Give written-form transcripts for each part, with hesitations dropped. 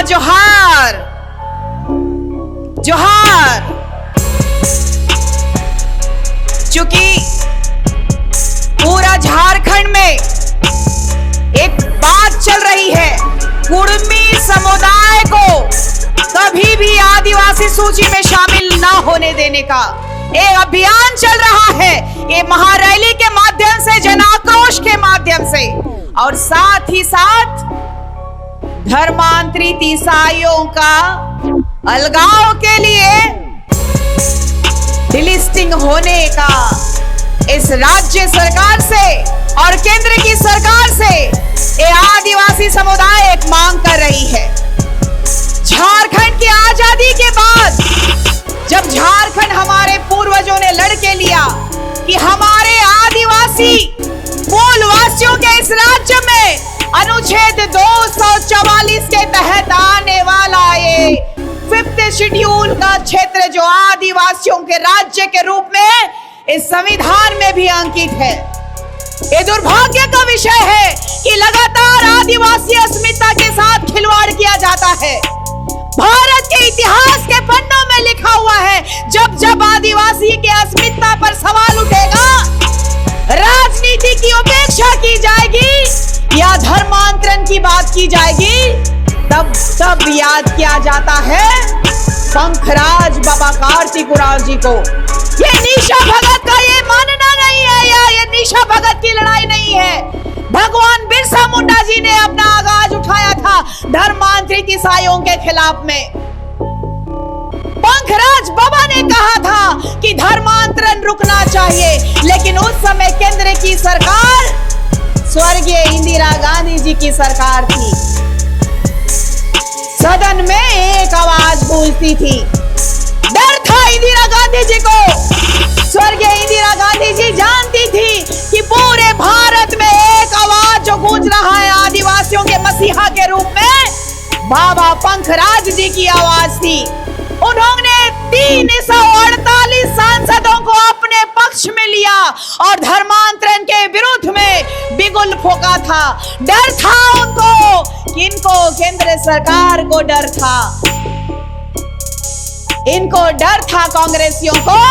जोहार जोहार। चूंकि पूरा झारखंड में एक बात चल रही है, कुर्मी समुदाय को कभी भी आदिवासी सूची में शामिल ना होने देने का एक अभियान चल रहा है। ये महारैली के माध्यम से, जन आक्रोश के माध्यम से, और साथ ही साथ धर्मांतरित ईसाइयों का अलगाव के लिए डिलिस्टिंग होने का इस राज्य सरकार से और केंद्र की सरकार से ये आदिवासी समुदाय एक मांग कर रही है। झारखंड की आजादी के बाद जब झारखंड हमारे पूर्वजों ने लड़ के लिया कि हमारे आदिवासी मूलवासियों के इस राज्य में अनुच्छेद 244 के तहत आने वाला ये 5th शेड्यूल का क्षेत्र जो आदिवासियों के राज्य के रूप में इस संविधान में भी अंकित है, ये दुर्भाग्य का विषय है कि लगातार आदिवासी अस्मिता के साथ खिलवाड़ किया जाता है। भारत के इतिहास के पन्नों में लिखा हुआ है, जब जब आदिवासी के अस्मिता पर सवाल उठेगा, राजनीति की उपेक्षा की जाएगी या धर्मांतरण की बात की जाएगी, तब सब याद किया जाता है पंखराज बाबा कार्तिक उरांव जी को। ये निशा भगत का ये मानना नहीं है या ये निशा भगत की लड़ाई नहीं है। भगवान बिरसा मुंडा जी ने अपना आवाज उठाया था धर्मांतरित ईसाइयों के खिलाफ में। पंखराज बाबा ने कहा था कि धर्मांतरण रुकना चाहिए, लेकिन उस समय केंद्र की सरकार स्वर्गीय इंदिरा गांधी जी की सरकार थी। सदन में एक आवाज गूंजती थी, डर था इंदिरा गांधी जी को। स्वर्गीय इंदिरा गांधी जी जानती थी कि पूरे भारत में एक आवाज जो गूंज रहा है आदिवासियों के मसीहा के रूप में, बाबा पंखराज जी की आवाज थी। उन्होंने 348 सांसदों को अपने पक्ष में लिया और धर्मांतरण के विरुद्ध में बिगुल फूंका था। डर था उनको, किनको? केंद्र सरकार को डर था, इनको डर था कांग्रेसियों को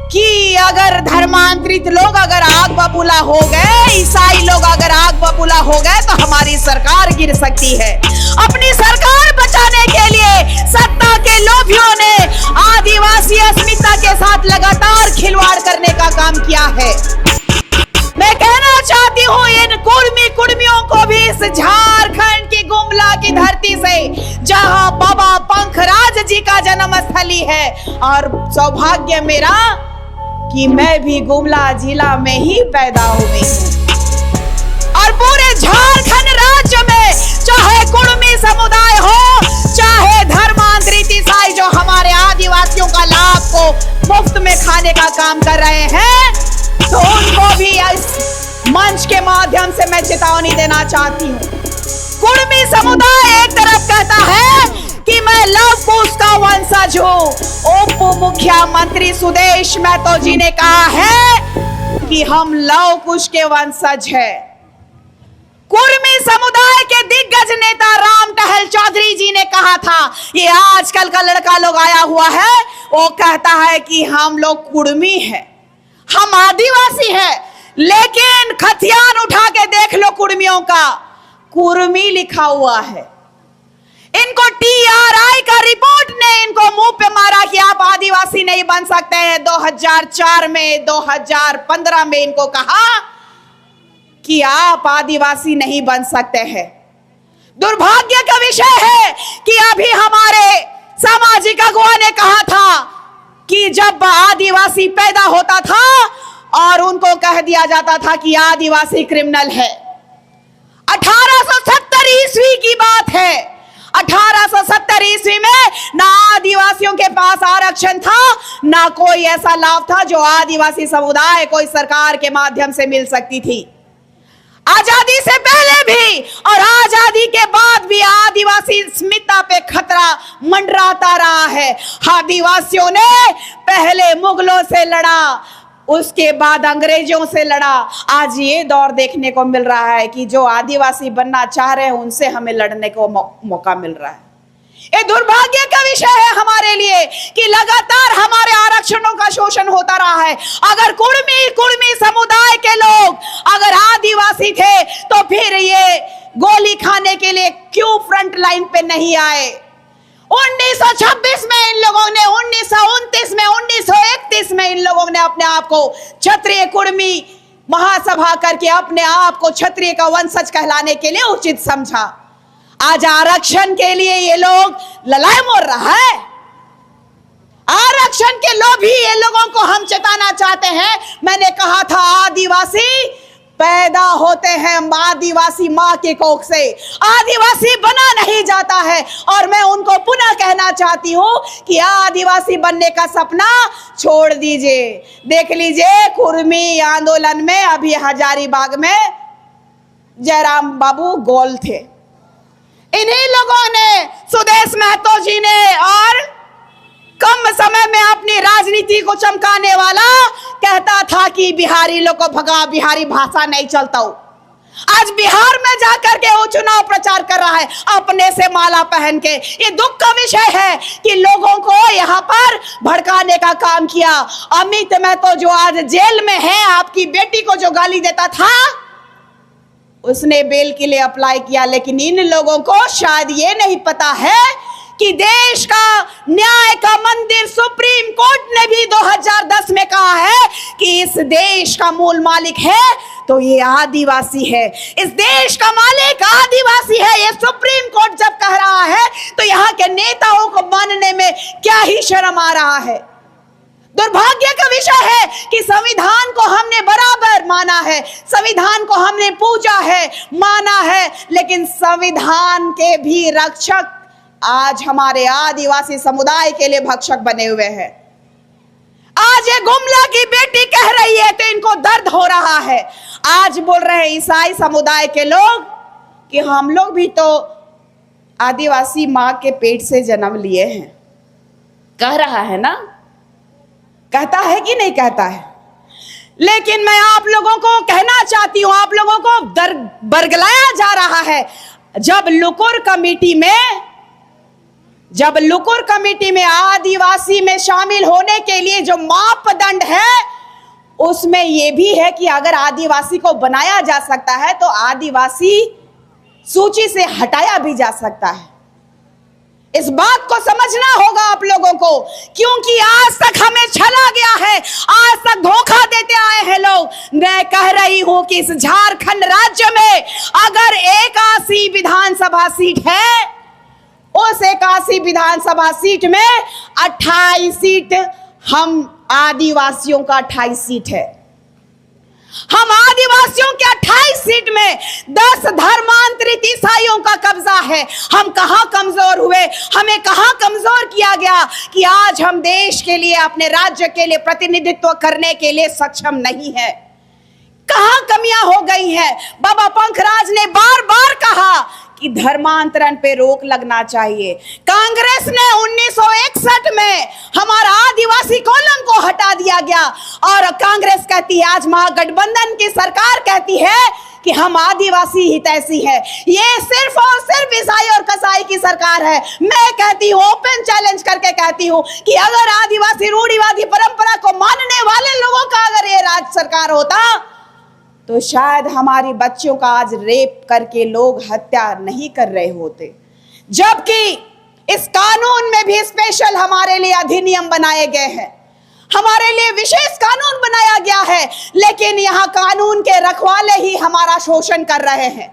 कि अगर धर्मांतरित लोग अगर आग बबूला हो गए, ईसाई लोग अगर आग बबूला हो गए तो हमारी सरकार गिर सकती है। अपनी सरकार बचाने के लिए सत्ता के लोभियों ने आदिवासी अस्मिता के साथ लगातार खिलवाड़ करने का काम किया है। मैं कहना चाहती हूँ इन कुर्मियों को भी इस झारखंड की गुमला की धरती से, जहां बाबा पंखराज जी का जन्म स्थली है, और सौभाग्य मेरा कि मैं भी गुमला जिला में ही पैदा हुई हूँ। और पूरे झारखंड राज्य में चाहे कुर्मी समुदाय हो, चाहे धर्मांतरित ईसाई जो हमारे आदिवासियों का लाभ को मुफ्त में खाने का काम कर रहे हैं, तो उनको भी इस मंच के माध्यम से मैं चेतावनी देना चाहती हूँ। कुर्मी समुदाय एक तरफ कहता है कि मैं लव कुश का वंशज हूँ। उप मुख्यमंत्री सुदेश महतो जी ने कहा है कि हम लव कुश के वंशज हैं। कुर्मी समुदाय के दिग्गज नेता राम टहल चौधरी जी ने कहा था, ये आजकल का लड़का लोग आया हुआ है, वो कहता है कि हम लोग कुर्मी हैं, हम आदिवासी हैं, लेकिन खतियान उठा के देख लो कुर्मियों का, कुर्मी लिखा हुआ है। इनको TRI का रिपोर्ट ने इनको मुंह पे मारा कि आप आदिवासी नहीं बन सकते हैं। 2004 में, 2015 में इनको कहा कि आप आदिवासी नहीं बन सकते हैं। दुर्भाग्य का विषय है कि अभी हमारे सामाजिक अगुवा ने कहा था कि जब आदिवासी पैदा होता था और उनको कह दिया जाता था कि आदिवासी क्रिमिनल है। 1870 ईस्वी की बात है। 1870 ईस्वी में ना आदिवासियों के पास आरक्षण था, ना कोई ऐसा लाभ था जो आदिवासी समुदाय को इस सरकार के माध्यम से मिल सकती थी। आजादी से पहले भी और आजादी के बाद भी आदिवासी अस्मिता पे खतरा मंडराता रहा है। आदिवासियों ने पहले मुगलों से लड़ा, उसके बाद अंग्रेजों से लड़ा। आज ये दौर देखने को मिल रहा है कि जो आदिवासी बनना चाह रहे हैं उनसे हमें लड़ने को मौका मिल रहा है। ये दुर्भाग्य का विषय है हमारे लिए कि लगातार हमारे आरक्षणों का शोषण होता रहा है। अगर कुर्मी समुदाय के लोग अगर आदिवासी थे तो फिर ये गोली खाने के लिए क्यों फ्रंट लाइन पे नहीं आए? 1926 में इन लोगों ने, 1929 में, 1931 में इन लोगों ने अपने आप को क्षत्रिय कुर्मी महासभा करके अपने आप को क्षत्रिय का वंशज कहलाने के लिए उचित समझा। आज आरक्षण के लिए ये लोग लड़ाई मोड़ रहा है। आरक्षण के लोभी ये लोगों को हम चेताना चाहते हैं। मैंने कहा था आदिवासी पैदा होते हैं आदिवासी मां के कोख से, आदिवासी बना नहीं जाता है। और मैं उनको पुनः कहना चाहती हूं कि आदिवासी बनने का सपना छोड़ दीजिए। देख लीजिए कुर्मी आंदोलन में अभी हजारीबाग में जयराम बाबू गोल थे। इन्हीं लोगों ने, सुदेश महतो जी ने, और कम समय में अपनी राजनीति को चमकाने वाला कहता था कि बिहारी लोग को भगा, बिहारी भाषा नहीं चलता हूं। आज बिहार में जाकर के वो चुनाव प्रचार कर रहा है अपने से माला पहन के। ये दुख का विषय है कि लोगों को यहाँ पर भड़काने का काम किया। अमित महतो जो आज जेल में है, आपकी बेटी को जो गाली देता था, उसने बेल के लिए अप्लाई किया। लेकिन इन लोगों को शायद ये नहीं पता है कि देश का न्याय का मंदिर सुप्रीम कोर्ट ने भी 2010 में कहा है कि इस देश का मूल मालिक है तो ये आदिवासी है। इस देश का मालिक आदिवासी है। ये सुप्रीम कोर्ट जब कह रहा है तो यहाँ के नेताओं को मानने में क्या ही शर्म आ रहा है। दुर्भाग्य का विषय है कि संविधान को हमने बराबर माना है, संविधान को हमने पूजा है, माना है, लेकिन संविधान के भी रक्षक आज हमारे आदिवासी समुदाय के लिए भक्षक बने हुए हैं। आज ये गुमला की बेटी कह रही है तो इनको दर्द हो रहा है। आज बोल रहे हैं ईसाई समुदाय के लोग कि हम लोग भी तो आदिवासी मां के पेट से जन्म लिए हैं। कह रहा है ना, कहता है कि नहीं कहता है? लेकिन मैं आप लोगों को कहना चाहती हूं, आप लोगों को बरगलाया जा रहा है। जब लुकुर कमेटी में आदिवासी में शामिल होने के लिए जो मापदंड है उसमें यह भी है कि अगर आदिवासी को बनाया जा सकता है तो आदिवासी सूची से हटाया भी जा सकता है। इस बात को समझना होगा आप लोगों को, क्योंकि आज तक हमें छला गया है, आज तक धोखा देते आए हैं लोग। मैं कह रही हूं कि इस झारखंड राज्य में अगर 81 विधानसभा सीट है, उस 81 विधानसभा सीट में 28 सीट हम आदिवासियों का 28 सीट है। हम आदिवासियों के 28 सीट में 10 धर्मांतरित ईसाइयों का कब्जा है। हम कहां कमजोर हुए, हमें कहां कमजोर किया गया कि आज हम देश के लिए, अपने राज्य के लिए प्रतिनिधित्व करने के लिए सक्षम नहीं है। कहां कमियां हो गई हैं? बाबा पंखराज ने बार बार कहा कि धर्मांतरण पे रोक लगना चाहिए। कांग्रेस ने 1961 में हमारा आदिवासी कॉलम को हटा दिया गया और कांग्रेस कहती है, आज महागठबंधन की सरकार कहती है कि हम आदिवासी हितैषी है। ये सिर्फ और सिर्फ ईसाई और कसाई की सरकार है। मैं कहती हूँ, ओपन चैलेंज करके कहती हूँ कि अगर आदिवासी रूढ़िवादी परंपरा को मानने वाले लोगों का अगर ये राज्य सरकार होता तो शायद हमारी बच्चियों का आज रेप करके लोग हत्या नहीं कर रहे होते। जबकि इस कानून में भी स्पेशल हमारे लिए अधिनियम बनाए गए हैं, हमारे लिए विशेष कानून बनाया गया है, लेकिन यहाँ कानून के रखवाले ही हमारा शोषण कर रहे हैं।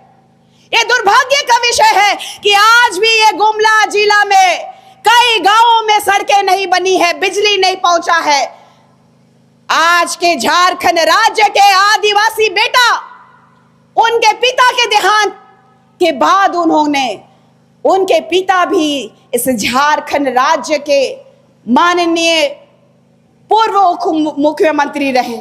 ये दुर्भाग्य का विषय है कि आज भी ये गुमला जिला में कई गांवों में सड़कें नहीं बनी है, बिजली नहीं पहुंचा है। आज के झारखंड राज्य के आदिवासी बेटा, उनके पिता के देहांत के बाद उनके पिता भी इस झारखंड राज्य के माननीय पूर्व मुख्यमंत्री रहे।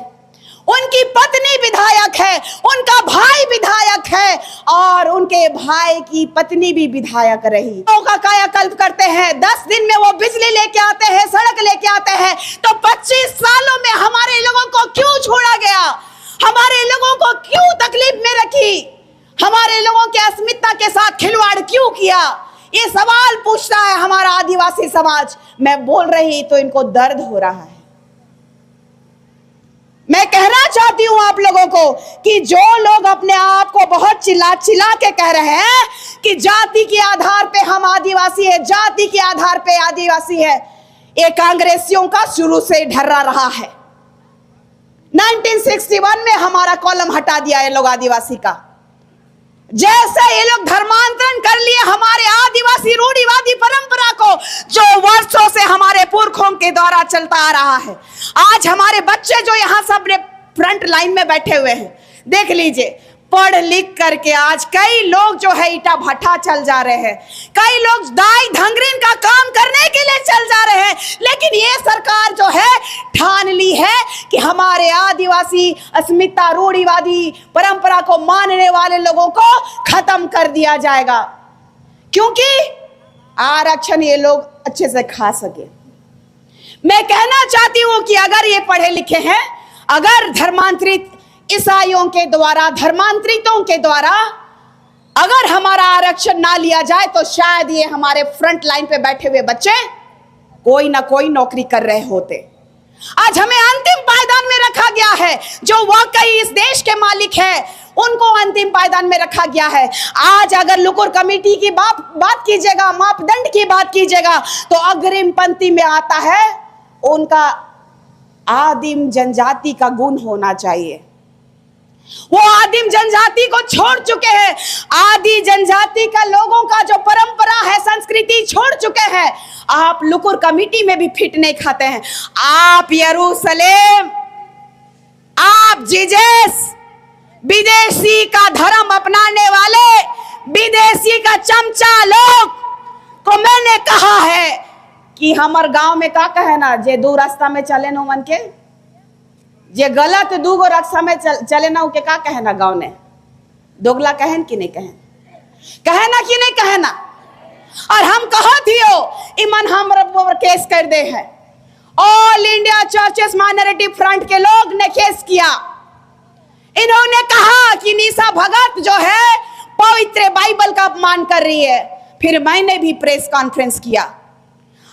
उनकी पत्नी विधायक है, उनका भाई विधायक है और उनके भाई की पत्नी भी विधायक रही। लोगों का कायाकल्प करते हैं, 10 दिन में वो बिजली लेके आते हैं, सड़क लेके आते हैं, तो 25 सालों में हमारे लोगों को क्यों अस्मिता के साथ खिलवाड़ क्यों किया? ये सवाल पूछता है हमारा आदिवासी समाज। मैं बोल रही तो इनको दर्द हो रहा है। मैं कहना चाहती हूं आप लोगों को कि जो लोग अपने आप को बहुत चिल्ला चिल्ला के कह रहे हैं कि जाति के आधार पे हम आदिवासी है, जाति के आधार पे आदिवासी है, ये कांग्रेसियों का शुरू से ढर्रा रहा है। 1961 में हमारा कॉलम हटा दिया ये लोग आदिवासी का। जैसे ये लोग धर्मांतरण कर लिए हमारे आदिवासी रूढ़िवादी परंपरा को, जो वर्षों से हमारे पुरखों के द्वारा चलता आ रहा है। आज हमारे बच्चे जो यहाँ सब फ्रंट लाइन में बैठे हुए हैं, देख लीजिए, पढ़ लिख करके आज कई लोग जो है ईटा भट्टा चल जा रहे हैं, कई लोग दाई धंगरीन का काम करने के लिए चल जा रहे हैं। लेकिन ये सरकार जो है ठान ली है कि हमारे आदिवासी अस्मिता रूढ़िवादी परंपरा को मानने वाले लोगों को खत्म कर दिया जाएगा, क्योंकि आरक्षण ये लोग अच्छे से खा सके। मैं कहना चाहती हूं कि अगर ये पढ़े लिखे हैं, अगर धर्मांतरित ईसाइयों के द्वारा, धर्मांतरितों के द्वारा अगर हमारा आरक्षण ना लिया जाए तो शायद ये हमारे फ्रंट लाइन पे बैठे हुए बच्चे कोई ना कोई नौकरी कर रहे होते। आज हमें अंतिम पायदान में रखा गया है। जो वाकई इस देश के मालिक है उनको अंतिम पायदान में रखा गया है। आज अगर लुकुर कमेटी की बात कीजिएगा, मापदंड की बात कीजिएगा, तो अग्रिम पंक्ति में आता है उनका आदिम जनजाति का गुण होना चाहिए। वो आदिम जनजाति को छोड़ चुके हैं। आदि जनजाति का लोगों का जो परंपरा है, संस्कृति छोड़ चुके हैं। आप लुकुर कमेटी में भी फिट नहीं खाते हैं। आप यरूशलेम, आप जीजस, विदेशी का धर्म अपनाने वाले, विदेशी का चमचा लोग को मैंने कहा है कि हमार गांव में का कहे ना, जे दो रास्ता में चले नो मन के, जे गलत दूगो रक्षा में चले ना के का कहे ना, गाँव ने दोगला कहन कि नहीं कहन, कहे ना कि नहीं कहे ना। और हम कहा थियो इमन हम केस कर दे है। All India churches minority front के लोग ने केस किया। इन्होंने कहा कि निशा भगत जो है पवित्र बाइबल का अपमान कर रही है। फिर मैंने भी प्रेस कॉन्फ्रेंस किया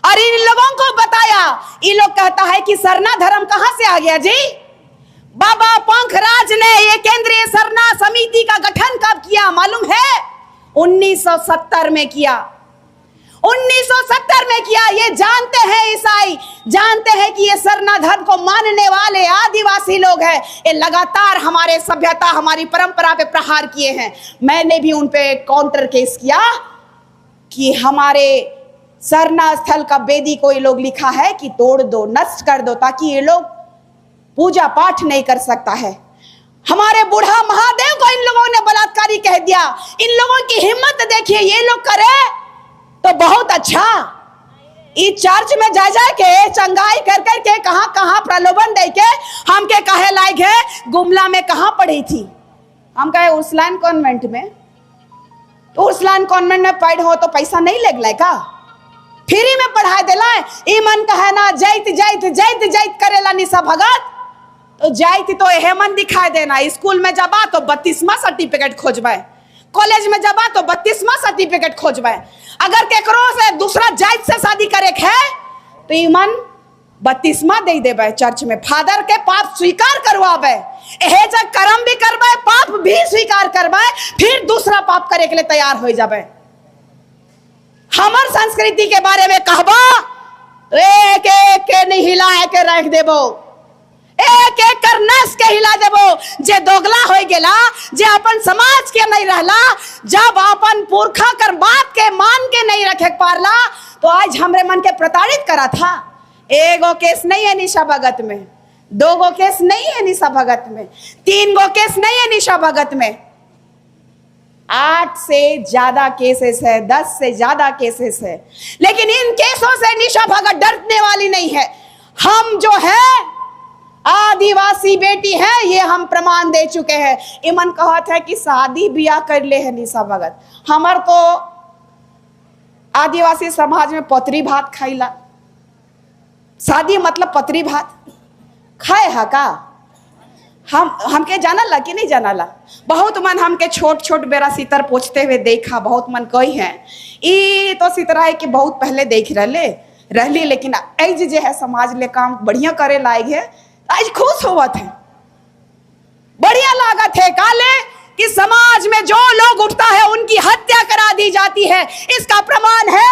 और इन लोगों को बताया। ये लोग कहता है कि सरना धर्म कहां से आ गया जी? बाबा पंखराज ने ये केंद्रीय सरना समिति का गठन कब किया मालूम है? 1970 में किया। 1970 में किया। ये जानते हैं ईसाई, जानते हैं कि ये सरना धर्म को मानने वाले आदिवासी लोग हैं। ये लगातार हमारे सभ्यता, हमारी परंपरा पे प्रहार किए हैं। मैंने भी उन पे काउंटर केस किया कि हमारे सरना स्थल का वेदी को ये लोग लिखा है कि तोड़ दो, नष्ट कर दो, ताकि ये लोग पूजा पाठ नहीं कर सकता है। हमारे बूढ़ा महादेव को इन लोगों ने बलात्कारी कह दिया। इन लोगों की हिम्मत देखिए, ये लोग करे तो बहुत अच्छा। इस चर्च में जा जा के चंगाई कर कर के कहां कहां प्रलोभन दे के हमके कहे लायक है। गुमला में कहां पढ़ी थी? हम कहे उर्सुलाइन कॉन्वेंट में। तो उर्सुलाइन कॉन्वेंट में पढ़ हो तो पैसा नहीं लग का? फ्री में पढ़ाई देला। ईमन कहे ना जैत जैत जैत जैत करेला निशा भगत, तो जैत तो हेमन दिखाई देना। स्कूल में जबा तो 32वां सर्टिफिकेट खोजबे, कॉलेज में जबा तो 32वां सर्टिफिकेट खोजबे। अगर केकरो से दूसरा जात से शादी करे है तो ईमन 32वां दे देबे चर्च में। फादर के पाप स्वीकार करवाबे, एहे जब कर्म भी करबे, पाप भी स्वीकार करबे, फिर दूसरा पाप करे के लिए तैयार हो जाबे। हमार संस्कृति के बारे में कहबा तो एक एक के नहीं हिला के रख देबो, एक एक कर नस के हिला देबो। जे दोगला हो गेला, जे अपन समाज के नहीं रहला, जब अपन पुरखा कर बात के मान के नहीं रखे पारला, तो आज हमरे मन के प्रताड़ित करा था। एगो केस नहीं है निशा भगत में, 2 गो केस नहीं है निशा भगत में, 3 गो केस नहीं है निशा भगत में, 8 से ज्यादा केसेस है, 10 से ज्यादा केसेस है। लेकिन इन केसों से निशा भगत डरने वाली नहीं है। हम जो है आदिवासी बेटी है, ये हम प्रमाण दे चुके हैं। इमन कहत है कि शादी ब्याह कर ले है निशा भगत। हमार तो आदिवासी समाज में पतरी भात खाइला। शादी मतलब पतरी भात खाए है का? हमके जानला कि नहीं जानला। बहुत मन हमके छोट छोट बेरा सितर पोछते हुए देखा, बहुत मन कही है ई तो सितरा है कि बहुत पहले देख रहली, लेकिन आज जे है समाज ले काम बढ़िया करे लायक है, आज खुश होवत है, बढ़िया लागत है। काले कि समाज में जो लोग उठता है उनकी हत्या करा दी जाती है। इसका प्रमाण है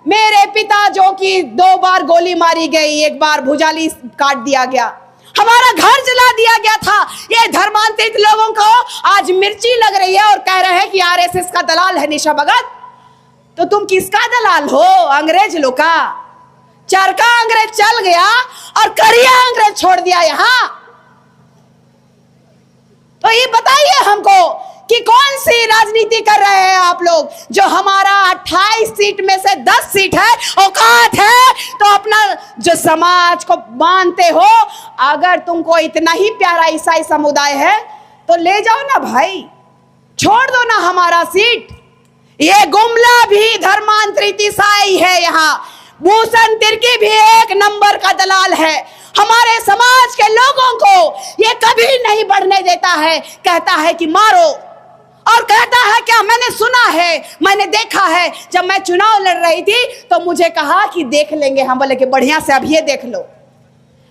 मेरे पिता जो कि 2 बार गोली मारी गई, 1 बार भुजाली काट दिया गया, हमारा घर जला दिया गया था। ये धर्मांतरित लोगों को आज मिर्ची लग रही है और कह रहे हैं कि आरएसएस का दलाल है निशा भगत। तो तुम किसका दलाल हो? अंग्रेज लोग का। चरका अंग्रेज चल गया और करिया अंग्रेज छोड़ दिया यहां। तो ये बताइए हमको कि कौन सी राजनीति कर रहे हैं आप लोग? जो हमारा 28 सीट में से 10 सीट है, औकात है तो अपना जो समाज को मानते हो, अगर तुमको इतना ही प्यारा ईसाई समुदाय है तो ले जाओ ना भाई, छोड़ दो ना हमारा सीट। ये गुमला भी धर्मांतरित ईसाई है, यहाँ भूषण तिर्की भी 1 नंबर का दलाल है। हमारे समाज के लोगों को ये कभी नहीं बढ़ने देता है, कहता है कि मारो, और कहता है क्या, मैंने सुना है, मैंने देखा है, जब मैं चुनाव लड़ रही थी तो मुझे कहा कि देख लेंगे। हम बोले कि बढ़िया से अभी देख लो,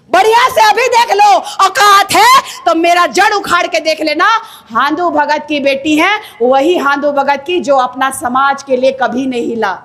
बढ़िया से अभी देख लो, औकात है तो मेरा जड़ उखाड़ के देख लेना। हांदू भगत की बेटी है, वही हांदू भगत की जो अपना समाज के लिए कभी नहीं हिला।